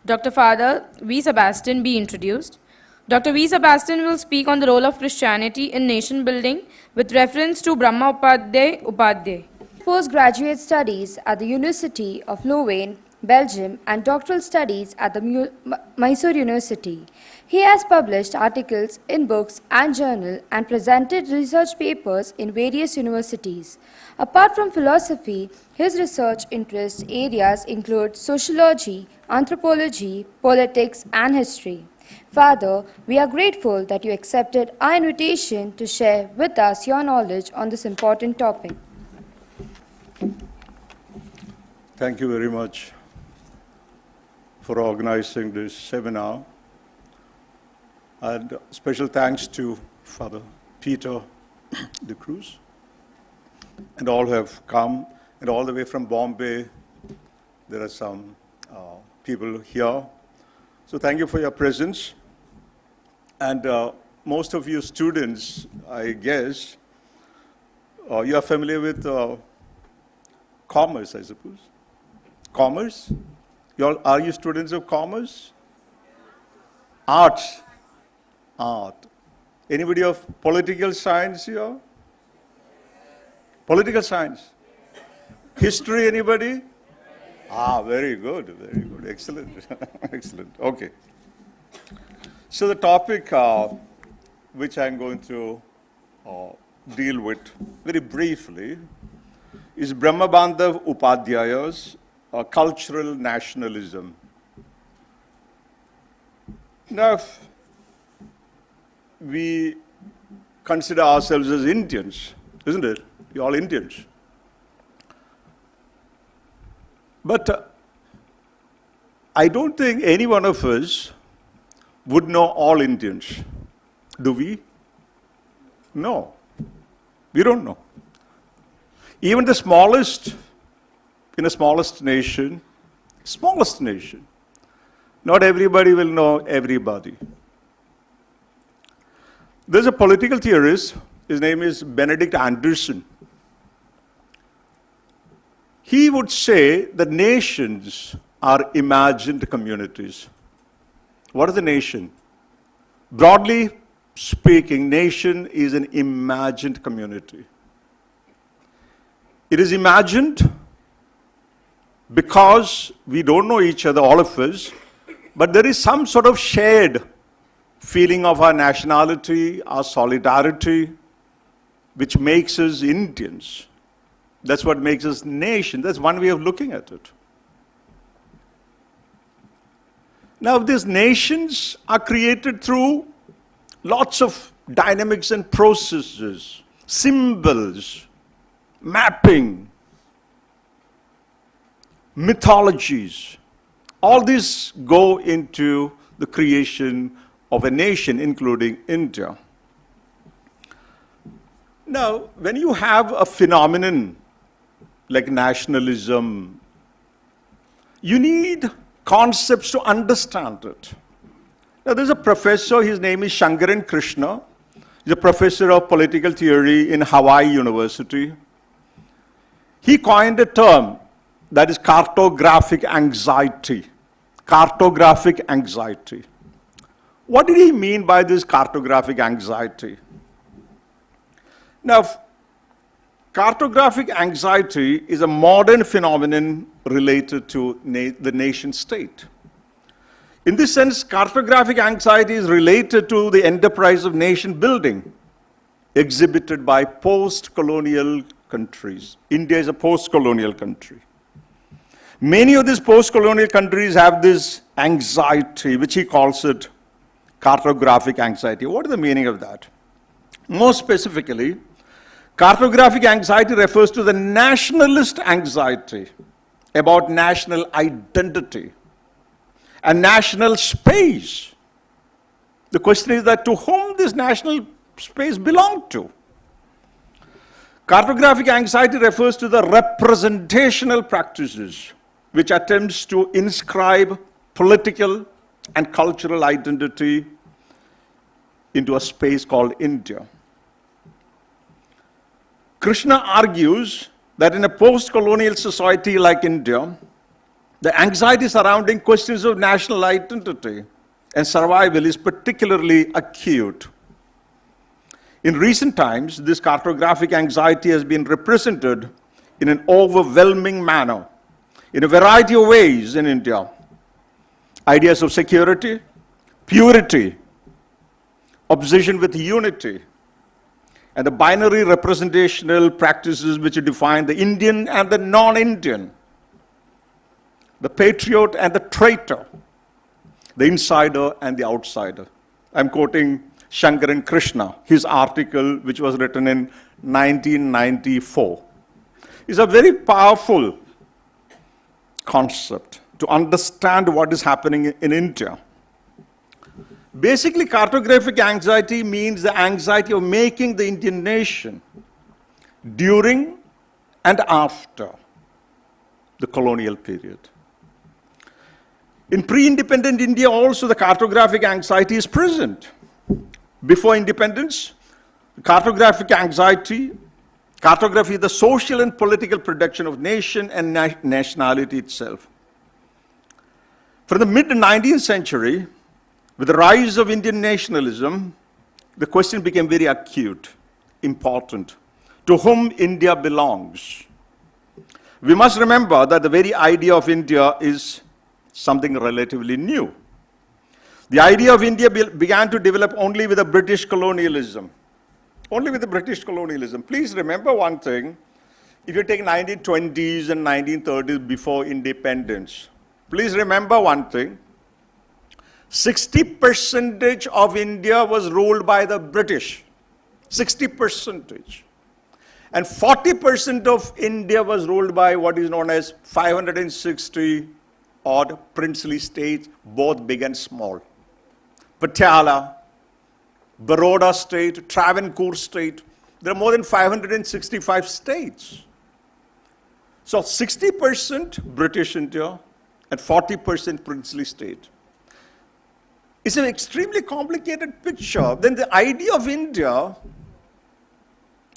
Dr. Father V. Sebastian be introduced. Dr. V. Sebastian will speak on the role of Christianity in nation building with reference to Brahmabandhav Upadhyay. Postgraduate studies at the University of Louvain, Belgium, and doctoral studies at the Mysore University. He has published articles in books and journals and presented research papers in various universities. Apart from philosophy, his research interest areas include sociology, anthropology, politics, and history. Father, we are grateful that you accepted our invitation to share with us your knowledge on this important topic. Thank you very much for organizing this seminar. And special thanks to Father Peter de Cruz and all who have come, and all the way from Bombay. There are some people here. So thank you for your presence. And most of you students, I guess, you are familiar with commerce, I suppose. Commerce? Are you students of commerce? Arts? Art. Anybody of political science here? Political science? History, anybody? Very good, excellent, excellent, okay. So the topic which I'm going to deal with very briefly is Brahmabandhav Upadhyaya's cultural nationalism. Now, if we consider ourselves as Indians, isn't it? We're all Indians. But I don't think any one of us would know all Indians. Do we? No. We don't know. Even the smallest, in a smallest nation, not everybody will know everybody. There's a political theorist, his name is Benedict Anderson. He would say that nations are imagined communities. What is a nation? Broadly speaking, nation is an imagined community. It is imagined because we don't know each other, all of us, but there is some sort of shared feeling of our nationality, our solidarity, which makes us Indians. That's what makes us nation. That's one way of looking at it. Now, these nations are created through lots of dynamics and processes, symbols, mapping, mythologies. All these go into the creation of a nation, including India. Now, when you have a phenomenon like nationalism, you need concepts to understand it. Now, there's a professor, his name is Shankaran Krishna. He's a professor of political theory in Hawaii University. He coined a term that is cartographic anxiety. Cartographic anxiety. What did he mean by this cartographic anxiety? Now, cartographic anxiety is a modern phenomenon related to the nation state. In this sense, cartographic anxiety is related to the enterprise of nation building exhibited by post-colonial countries. India is a post-colonial country. Many of these post-colonial countries have this anxiety, which he calls it cartographic anxiety. What is the meaning of that? More specifically, cartographic anxiety refers to the nationalist anxiety about national identity and national space. The question is that to whom this national space belongs to? Cartographic anxiety refers to the representational practices which attempts to inscribe political and cultural identity into a space called India. Krishna argues that in a post-colonial society like India, The anxiety surrounding questions of national identity and survival is particularly acute. In recent times, this cartographic anxiety has been represented in an overwhelming manner in a variety of ways in India. Ideas of security, purity, obsession with unity, and the binary representational practices which define the Indian and the non-Indian, the patriot and the traitor, the insider and the outsider. I'm quoting Shankaran Krishna, his article which was written in 1994. It's a very powerful concept to understand what is happening in India. Basically, cartographic anxiety means the anxiety of making the Indian nation during and after the colonial period. In pre-independent India also, the cartographic anxiety is present. Before independence, cartographic anxiety, cartography is the social and political production of nation and nationality itself. From the mid-19th century, with the rise of Indian nationalism, the question became very acute, important. To whom India belongs? We must remember that the very idea of India is something relatively new. The idea of India began to develop only with the British colonialism. Only with the British colonialism. Please remember one thing. If you take 1920s and 1930s before independence, please remember one thing. 60% of India was ruled by the British. 60%. And 40% of India was ruled by what is known as 560 odd princely states, both big and small. Patiala, Baroda state, Travancore state. There are more than 565 states. So 60% British India and 40% princely state. It's an extremely complicated picture. Then the idea of India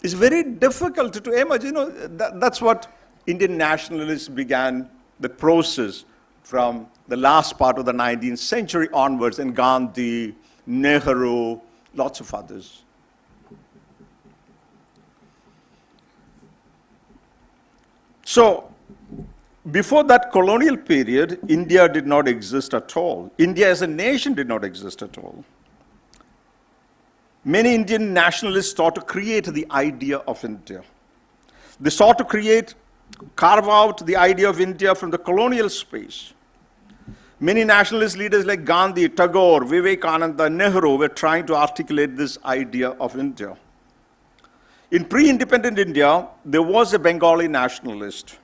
is very difficult to imagine. That's what Indian nationalists began the process from the last part of the 19th century onwards, and Gandhi, Nehru, lots of others. So, before that colonial period, India did not exist at all. India as a nation did not exist at all. Many Indian nationalists sought to create the idea of India. They sought to carve out the idea of India from the colonial space. Many nationalist leaders like Gandhi, Tagore, Vivekananda, Nehru were trying to articulate this idea of India. In pre-independent India, there was a Bengali nationalist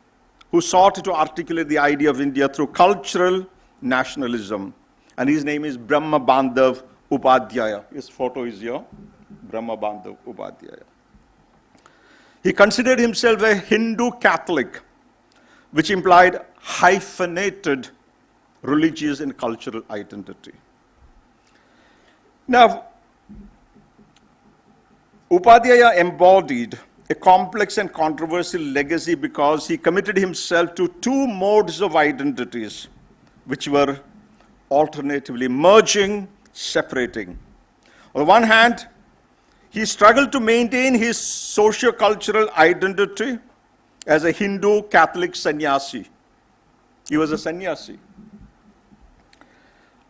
who sought to articulate the idea of India through cultural nationalism. And his name is Brahmabandhav Upadhyay. His photo is here, Brahmabandhav Upadhyay. He considered himself a Hindu Catholic, which implied hyphenated religious and cultural identity. Now, Upadhyaya embodied a complex and controversial legacy because he committed himself to two modes of identities, which were alternatively merging, separating. On the one hand, he struggled to maintain his socio-cultural identity as a Hindu Catholic sannyasi. He was a sannyasi.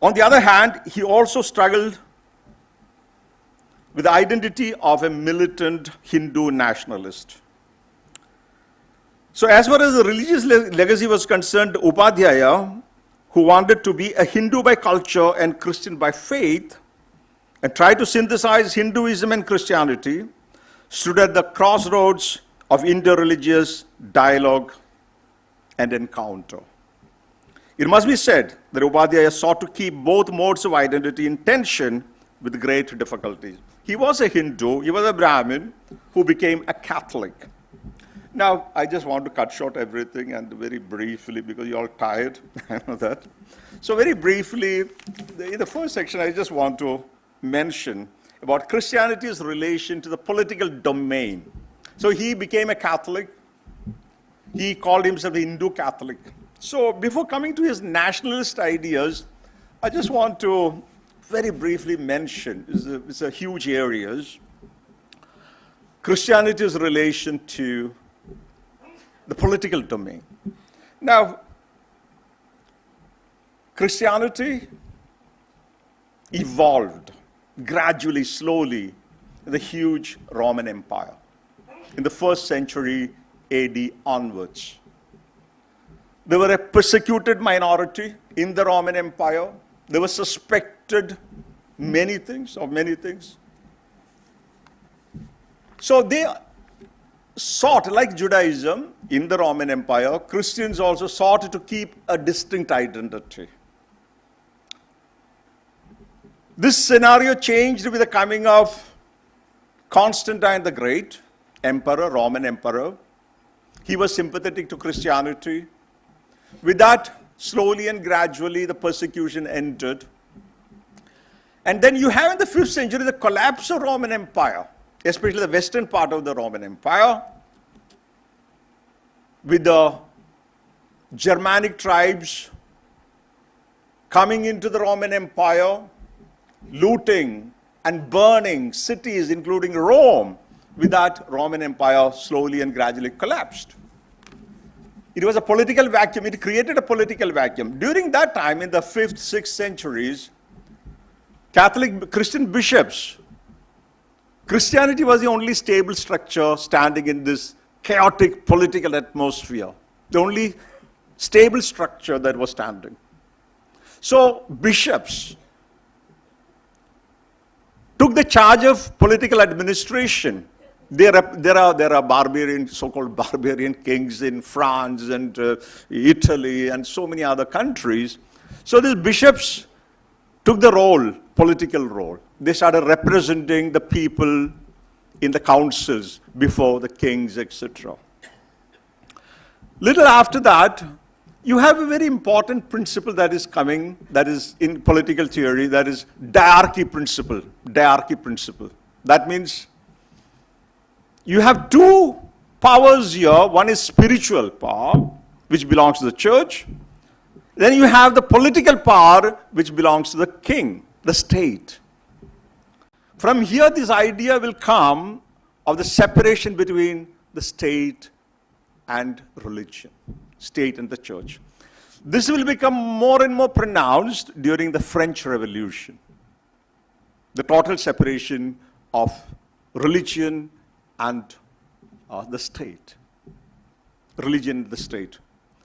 On the other hand, he also struggled with the identity of a militant Hindu nationalist. So as far as the religious legacy was concerned, Upadhyaya, who wanted to be a Hindu by culture and Christian by faith, and tried to synthesize Hinduism and Christianity, stood at the crossroads of interreligious dialogue and encounter. It must be said that Upadhyaya sought to keep both modes of identity in tension with great difficulties. He was a Hindu, he was a Brahmin who became a Catholic. Now, I just want to cut short everything and very briefly, because you're all tired, I know that. So very briefly, in the first section, I just want to mention about Christianity's relation to the political domain. So he became a Catholic. He called himself a Hindu Catholic. So before coming to his nationalist ideas, I just want to very briefly mention, it's a huge areas, Christianity's relation to the political domain. Now, Christianity evolved gradually, slowly, in the huge Roman Empire in the 1st century AD onwards. They were a persecuted minority in the Roman Empire. They were suspected many things. So they sought, like Judaism in the Roman Empire, Christians also sought to keep a distinct identity. This scenario changed with the coming of Constantine the Great, emperor, Roman emperor. He was sympathetic to Christianity. With that, slowly and gradually, the persecution ended. And then you have in the 5th century the collapse of Roman Empire, especially the western part of the Roman Empire, with the Germanic tribes coming into the Roman Empire, looting and burning cities, including Rome. With that, Roman Empire slowly and gradually collapsed. It was a political vacuum. It created a political vacuum. During that time, in the 5th, 6th centuries, Catholic Christian bishops, Christianity was the only stable structure standing in this chaotic political atmosphere. The only stable structure that was standing. So bishops took the charge of political administration. There are barbarian, so-called barbarian kings in France and Italy and so many other countries. So these bishops took the role, political role. They started representing the people in the councils before the kings, etc. Little after that, you have a very important principle that is coming, that is in political theory, that is diarchy principle. Diarchy principle. That means you have two powers here. One is spiritual power, which belongs to the church. Then you have the political power, which belongs to the king, the state. From here, this idea will come of the separation between the state and religion, state and the church. This will become more and more pronounced during the French Revolution. The total separation of religion and the state. Religion and the state.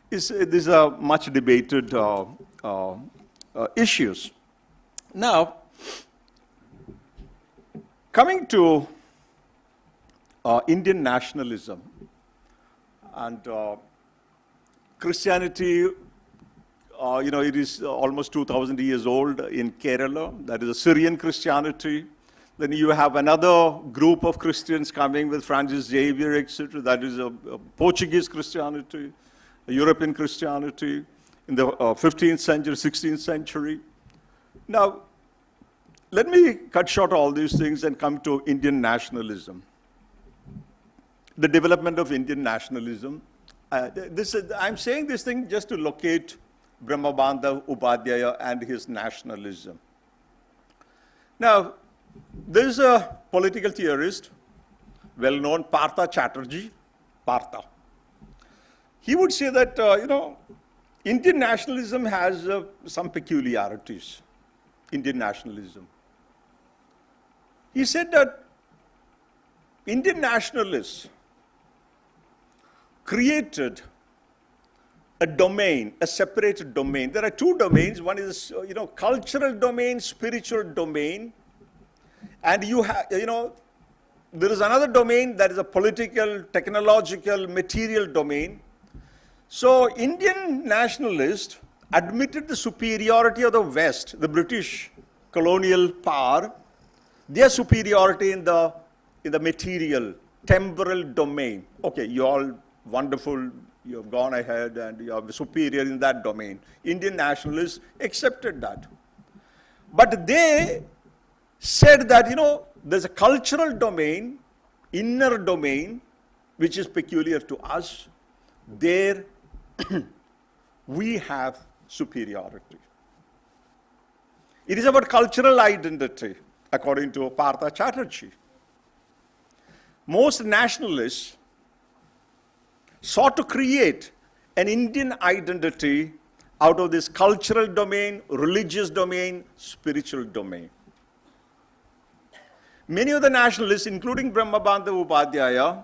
These are much debated issues. Now, coming to Indian nationalism and Christianity, it is almost 2,000 years old in Kerala. That is a Syrian Christianity. Then you have another group of Christians coming with Francis Xavier, etc. That is a Portuguese Christianity, a European Christianity in the 15th century, 16th century. Now, let me cut short all these things and come to Indian nationalism. The development of Indian nationalism. I'm saying this thing just to locate Brahmabandhav Upadhyay and his nationalism. Now, there is a political theorist, well-known, Partha Chatterjee, Partha. He would say that, Indian nationalism has some peculiarities, Indian nationalism. He said that Indian nationalists created a domain, a separate domain. There are two domains. One is, cultural domain, spiritual domain. And there is another domain that is a political, technological, material domain. So Indian nationalists admitted the superiority of the West, the British colonial power, their superiority in the material, temporal domain. Okay, you're all wonderful, you have gone ahead and you are superior in that domain. Indian nationalists accepted that. But they said that, there's a cultural domain, inner domain, which is peculiar to us. There, we have superiority. It is about cultural identity, according to Partha Chatterjee. Most nationalists sought to create an Indian identity out of this cultural domain, religious domain, spiritual domain. Many of the nationalists, including Brahmabandhav Upadhyay,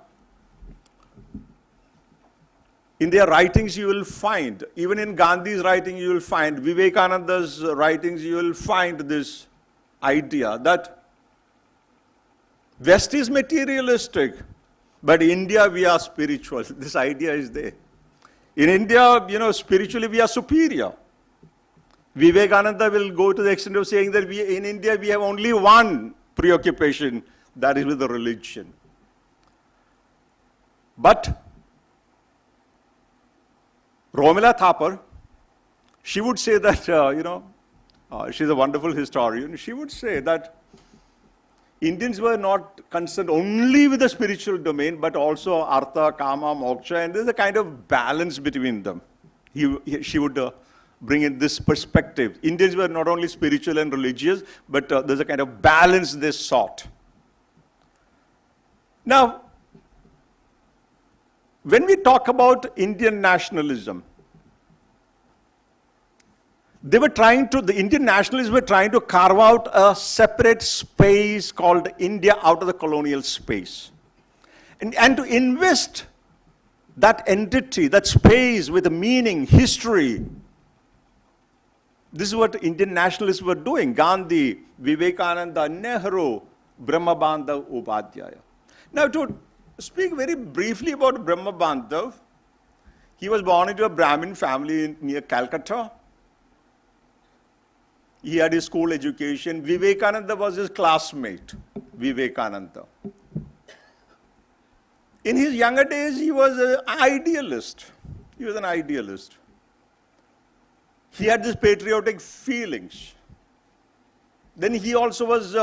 in their writings you will find, even in Gandhi's writing you will find, Vivekananda's writings you will find this idea that West is materialistic, but India we are spiritual. This idea is there. In India, spiritually we are superior. Vivekananda will go to the extent of saying that in India we have only one preoccupation, that is with the religion. But Romila Thapar, she would say that, she's a wonderful historian, she would say that Indians were not concerned only with the spiritual domain, but also artha, kama, moksha, and there's a kind of balance between them. She would bring in this perspective. Indians were not only spiritual and religious, but there's a kind of balance they sought. Now, when we talk about Indian nationalism, the Indian nationalists were trying to carve out a separate space called India out of the colonial space. And to invest that entity, that space with a meaning, history. This is what Indian nationalists were doing. Gandhi, Vivekananda, Nehru, Brahmabandhav Upadhyay. Now to speak very briefly about Brahmabandhav, he was born into a Brahmin family near Calcutta. He had his school education. Vivekananda was his classmate, Vivekananda. In his younger days, he was an idealist. He was an idealist. He had these patriotic feelings. Then he also was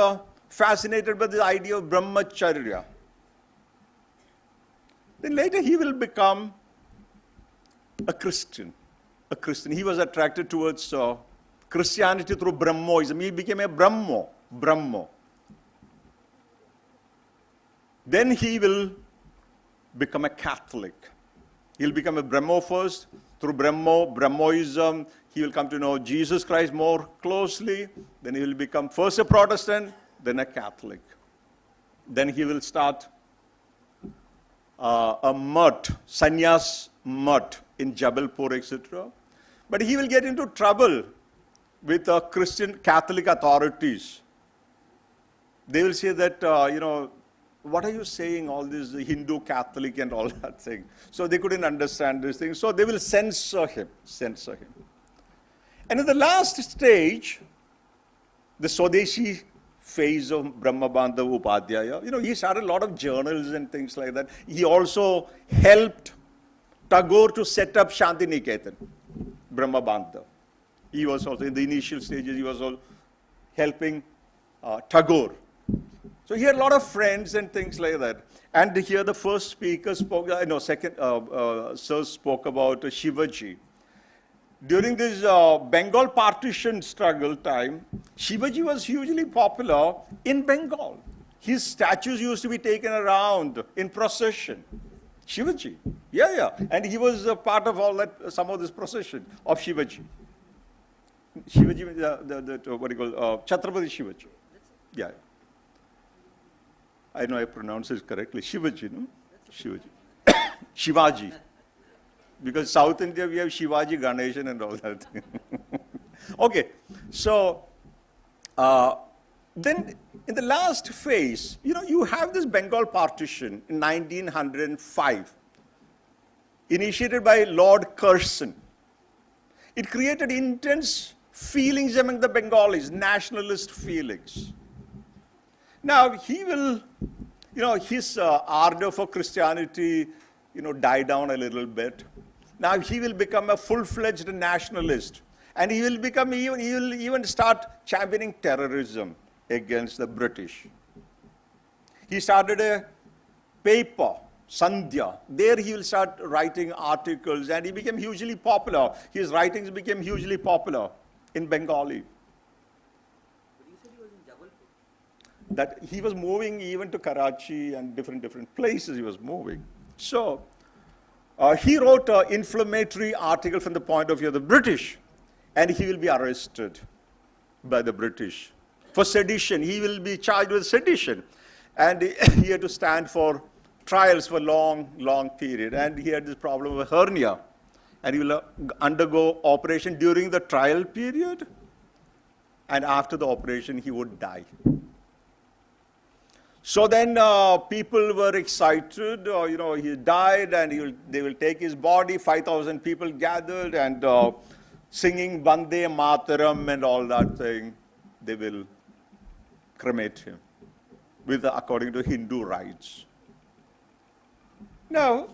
fascinated by the idea of brahmacharya. Then later he will become a Christian. He was attracted towards Christianity through Brahmoism. He became a Brahmo. Then he will become a Catholic. He'll become a Brahmo first. Through Brahmoism, he will come to know Jesus Christ more closely. Then he will become first a Protestant, then a Catholic. Then he will start a mutt, sannyas mutt in Jabalpur, etc. But he will get into trouble with Christian Catholic authorities. They will say that, what are you saying, all this Hindu Catholic and all that thing. So they couldn't understand this thing. So they will censor him. And in the last stage, the Swadeshi phase of Brahmabandhav Upadhyay, he started a lot of journals and things like that. He also helped Tagore to set up Shantiniketan, Brahmabandhav. He was also, in the initial stages, he was also helping Tagore. So he had a lot of friends and things like that. And here the first speaker spoke, Sir spoke about Shivaji. During this Bengal partition struggle time, Shivaji was hugely popular in Bengal. His statues used to be taken around in procession. Shivaji, yeah. And he was a part of all that, some of this procession of Shivaji. Shivaji, what do you call, Chhatrapati Shivaji. Yeah. I know I pronounce it correctly. Shivaji, no? Shivaji. Shivaji. Because South India, we have Shivaji, Ganeshan and all that. Okay, so then in the last phase, you have this Bengal partition in 1905, initiated by Lord Curzon. It created intense feelings among the Bengalis, nationalist feelings. Now, he will, his ardor for Christianity, die down a little bit. Now, he will become a full-fledged nationalist. And he will even start championing terrorism against the British. He started a paper, Sandhya. There he will start writing articles, and he became hugely popular. His writings became hugely popular in Bengali. But you said he was in Jabalpur. That he was moving even to Karachi and different places he was moving. So he wrote an inflammatory article from the point of view of the British, and he will be arrested by the British for sedition. He will be charged with sedition, and he had to stand for trials for long period, and he had this problem of hernia, and he will undergo operation during the trial period, and after the operation he would die. So then people were excited, he died, and they will take his body. 5,000 people gathered, and singing Bande Mataram and all that thing, they will cremate him according to Hindu rites. Now,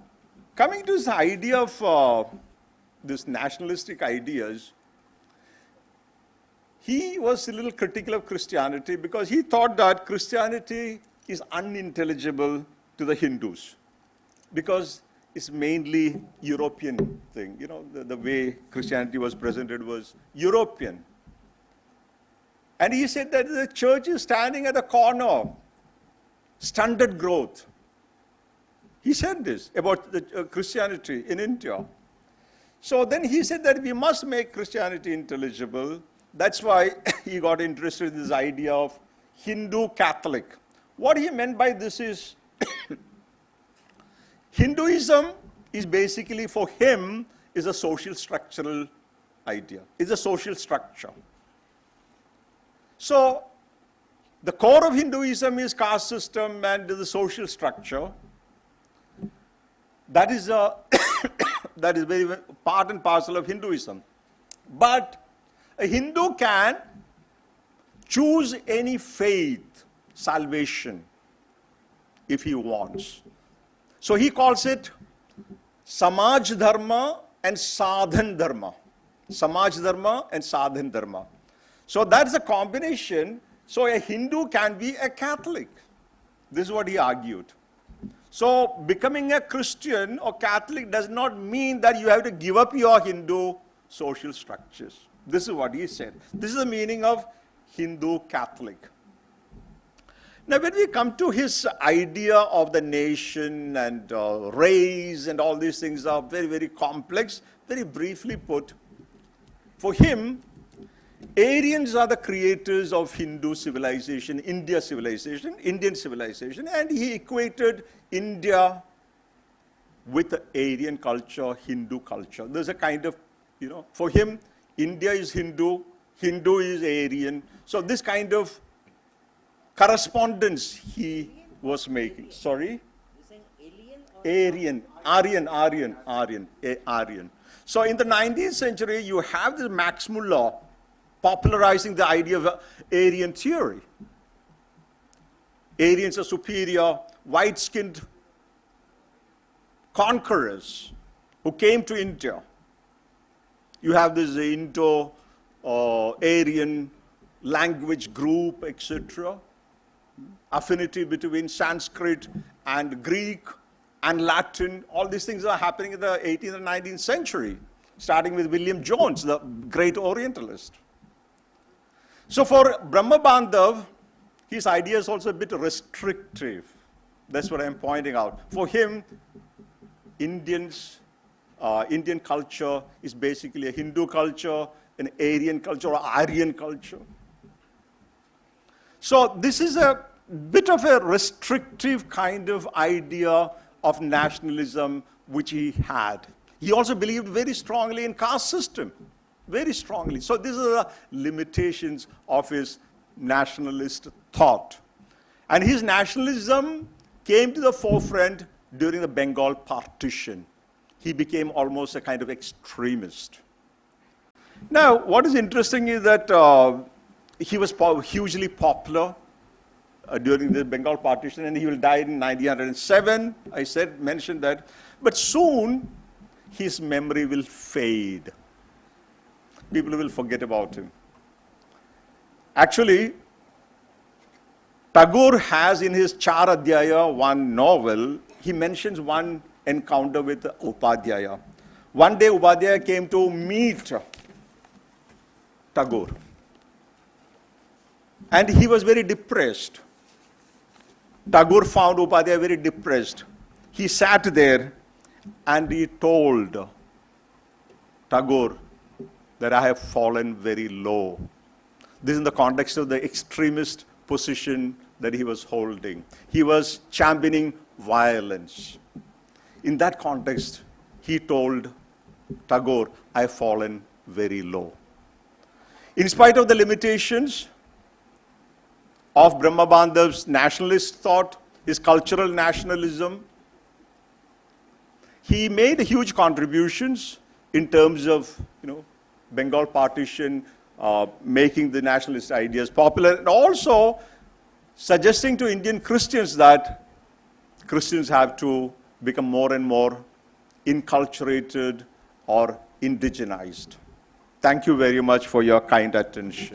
coming to this idea of this nationalistic ideas, he was a little critical of Christianity because he thought that Christianity is unintelligible to the Hindus because it's mainly European thing. The way Christianity was presented was European. And he said that the church is standing at a corner, stunted growth. He said this about the Christianity in India. So then he said that we must make Christianity intelligible. That's why he got interested in this idea of Hindu Catholic. What he meant by this is Hinduism is basically for him is a social structural idea. It's a social structure. So the core of Hinduism is caste system and the social structure. That is that is very part and parcel of Hinduism. But a Hindu can choose any faith, salvation, if he wants. So he calls it Samaj Dharma and Sadhan Dharma. Samaj Dharma and Sadhan Dharma. So that's a combination. So a Hindu can be a Catholic. This is what he argued. So becoming a Christian or Catholic does not mean that you have to give up your Hindu social structures. This is what he said. This is the meaning of Hindu Catholic. Now when we come to his idea of the nation and race and all these things are very complex, very briefly put, for him, Aryans are the creators of Hindu civilization, Indian civilization, and he equated India with the Aryan culture, Hindu culture. There's a kind of, for him, India is Hindu, Hindu is Aryan. So this kind of correspondence he was making. Sorry? You're saying alien or Aryan. So in the 19th century, you have the Max Muller popularizing the idea of Aryan theory. Aryans are superior, white-skinned conquerors who came to India. You have this Indo-Aryan language group, etc. Affinity between Sanskrit and Greek and Latin. All these things are happening in the 18th and 19th century, starting with William Jones, the great Orientalist. So for Brahmabandhav, his idea is also a bit restrictive. That's what I'm pointing out. For him, Indian culture is basically a Hindu culture, an Aryan culture, or Aryan culture. So this is a bit of a restrictive kind of idea of nationalism which he had. He also believed very strongly in caste system, very strongly. So these are the limitations of his nationalist thought. And his nationalism came to the forefront during the Bengal partition. He became almost a kind of extremist. Now, what is interesting is that he was hugely popular during the Bengal partition, and he will die in 1907. I mentioned that. But soon, his memory will fade. People will forget about him. Actually, Tagore has in his Char Adhyaya, one novel, he mentions one encounter with Upadhyaya. One day Upadhyaya came to meet Tagore. And he was very depressed. Tagore found Upadhyaya very depressed. He sat there and he told Tagore that I have fallen very low. This is in the context of the extremist position that he was holding. He was championing violence. In that context, he told Tagore, I have fallen very low. In spite of the limitations of Brahmabandhav's nationalist thought, his cultural nationalism, he made huge contributions in terms of, Bengal partition, making the nationalist ideas popular, and also suggesting to Indian Christians that Christians have to become more and more inculturated or indigenized. Thank you very much for your kind attention.